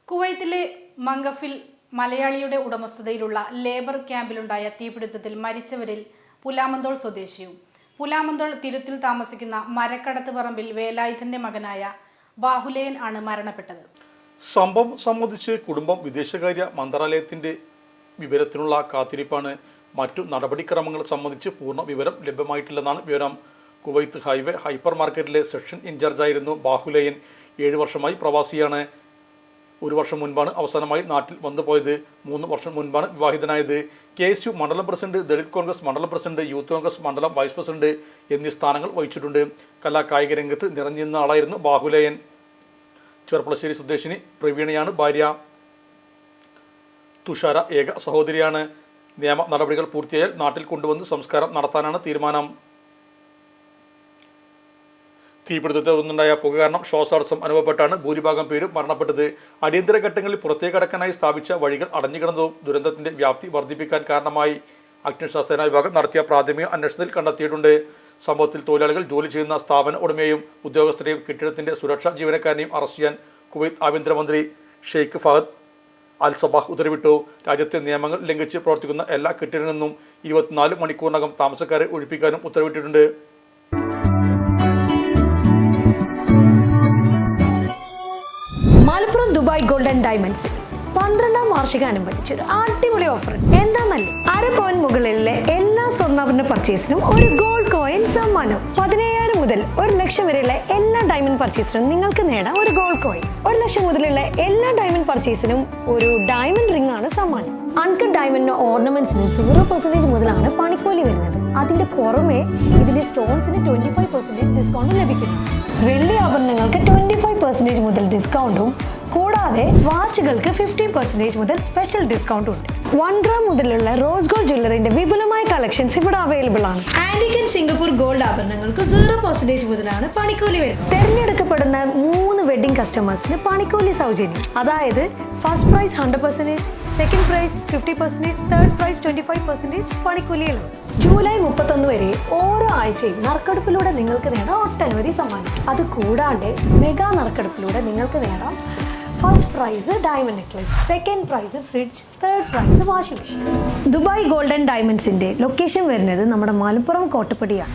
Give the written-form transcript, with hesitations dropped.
കുവൈത്തിലെ മംഗഫിൽ മലയാളിയുടെ ഉടമസ്ഥതയിലുള്ള ലേബർ ക്യാമ്പിലുണ്ടായ തീപിടുത്തത്തിൽ മരിച്ചവരിൽ പുലാമന്തോൾ സ്വദേശിയും പുലാമന്തോൾ തിരുത്തിൽ താമസിക്കുന്ന മരക്കടത്ത് പറമ്പിൽ വേലായുധന്റെ മകനായ ബാഹുലേയൻ ആണ് മരണപ്പെട്ടത്. സംഭവം സംബന്ധിച്ച് കുടുംബം വിദേശകാര്യ മന്ത്രാലയത്തിന്റെ വിവരത്തിനുള്ള കാത്തിരിപ്പാണ്. മറ്റു നടപടിക്രമങ്ങൾ സംബന്ധിച്ച് പൂർണ്ണ വിവരം ലഭ്യമായിട്ടില്ലെന്നാണ് വിവരം. കുവൈത്ത് ഹൈവേ ഹൈപ്പർ മാർക്കറ്റിലെ സെക്ഷൻ ഇൻചാർജായിരുന്നു ബാഹുലേയൻ. 7 വർഷമായി പ്രവാസിയാണ്. 1 വർഷം മുൻപാണ് അവസാനമായി നാട്ടിൽ വന്നുപോയത്. 3 വർഷം മുൻപാണ് വിവാഹിതനായത്. KSU മണ്ഡലം പ്രസിഡന്റ്, ദളിത് കോൺഗ്രസ് മണ്ഡലം പ്രസിഡന്റ്, യൂത്ത് കോൺഗ്രസ് മണ്ഡലം വൈസ് പ്രസിഡന്റ് എന്നീ സ്ഥാനങ്ങൾ വഹിച്ചിട്ടുണ്ട്. കലാകായിക രംഗത്ത് നിറഞ്ഞിരുന്ന ആളായിരുന്നു ബാഹുലേയൻ. ചെർപ്പളശ്ശേരി സ്വദേശിനി പ്രവീണയാണ് ഭാര്യ. തുഷാര ഏക സഹോദരിയാണ്. നിയമ നടപടികൾ പൂർത്തിയായാൽ നാട്ടിൽ കൊണ്ടുവന്ന് സംസ്കാരം നടത്താനാണ് തീരുമാനം. തീപിടുത്തത്തെ തുടർന്നുണ്ടായ പുക കാരണം ശ്വാസതടസ്സം അനുഭവപ്പെട്ടാണ് ഭൂരിഭാഗം പേരും മരണപ്പെട്ടത്. അടിയന്തര ഘട്ടങ്ങളിൽ പുറത്തേക്ക് കടക്കാനായി സ്ഥാപിച്ച വഴികൾ അടഞ്ഞുകിടന്നതും ദുരന്തത്തിന്റെ വ്യാപ്തി വർദ്ധിപ്പിക്കാൻ കാരണമായി അഗ്നിശാസ്ത്ര വിഭാഗം നടത്തിയ പ്രാഥമിക അന്വേഷണത്തിൽ കണ്ടെത്തിയിട്ടുണ്ട്. സംഭവത്തിൽ തൊഴിലാളികൾ ജോലി ചെയ്യുന്ന സ്ഥാപന ഉടമയെയും ഉദ്യോഗസ്ഥരെയും കെട്ടിടത്തിന്റെ സുരക്ഷാ ജീവനക്കാരനെയും അറസ്റ്റ് ചെയ്യാൻ കുവൈത്ത് ആഭ്യന്തരമന്ത്രി ഷെയ്ഖ് ഫഹദ് അൽ സബാഹ് ഉത്തരവിട്ടു. രാജ്യത്തെ നിയമങ്ങൾ ലംഘിച്ച് പ്രവർത്തിക്കുന്ന എല്ലാ കെട്ടിടങ്ങളിൽ നിന്നും 24 മണിക്കൂറിനകം താമസക്കാരെ ഒഴിപ്പിക്കാനും ഉത്തരവിട്ടിട്ടുണ്ട്. മലപ്പുറം ദുബായ് ഗോൾഡൻ ഡയമണ്ട്സിൽ 12ാം വാർഷികാനുബന്ധിച്ച് ഒരു അടിപൊളി ഓഫർ. എന്താണെന്നല്ലേ, 1/2 പവൻ മുകളിലെ എല്ലാ സ്വർണ്ണാഭരണ പർച്ചേസിനും ഒരു ഗോൾഡ് കോയിൻ സമ്മാനം. 17,000 മുതൽ 1 ലക്ഷം വരെയുള്ള എല്ലാ ഡയമണ്ട് പർച്ചേസിനും നിങ്ങൾക്ക് നേടാം ഒരു ഗോൾഡ് കോയിൻ. 1 ലക്ഷം മുതലുള്ള എല്ലാ ഡയമണ്ട് പർച്ചേസിനും ഒരു ഡയമണ്ട് റിംഗ് ആണ് സമ്മാനം. അൺകട്ട് ഡയമണ്ടിന് ഓർണമെന്റ്സിന് 0% മുതലാണ് പണിക്കൂലി വരുന്നത്. അതിന്റെ പുറമെ ഇതിന്റെ സ്റ്റോൺസിന് 25% ഡിസ്കൗണ്ട് ലഭിക്കുന്നു. വെള്ളി ആഭരണങ്ങൾക്ക് 25% മുതൽ ഡിസ്കൗണ്ടും കൂടാതെ വാച്ചുകൾക്ക് 50% മുതൽ സ്പെഷ്യൽ ഡിസ്കൗണ്ടും ഉണ്ട്. 1 ഗ്രാം മുതലുള്ള റോസ് ഗോൾഡ് ജ്വല്ലറിന്റെ വിപുലമായ കളക്ഷൻസ് ഇവിടെ അവൈലബിൾ ആണ്. ആന്റിക് ആൻഡ് സിംഗപ്പൂർ ഗോൾഡ് ആഭരണങ്ങൾക്ക് 0% മുതലാണ് പണിക്കൂലി വരുന്നത്. തെരഞ്ഞെടുക്കപ്പെടുന്ന 3 വെഡിംഗ് കസ്റ്റമേഴ്സിന് പണിക്കൂലി സൗജന്യം. അതായത് first prize 100%, second prize 50%, third prize 25% പണിക്കൂലിയിലാണ്. ജൂലൈ 31 വരെ ഓരോ ആഴ്ചയും നറുക്കെടുപ്പിലൂടെ നിങ്ങൾക്ക് നേടാം ഒട്ടനവധി സമ്മാനം. അത് കൂടാണ്ട് മെഗാ നറുക്കെടുപ്പിലൂടെ നിങ്ങൾക്ക് നേടാം first prize diamond necklace, second prize fridge, third prize washing machine. Dubai golden ഡയമണ്ട്സിന്റെ ലൊക്കേഷൻ വരുന്നത് നമ്മുടെ മലപ്പുറം കോട്ടപ്പടിയാണ്.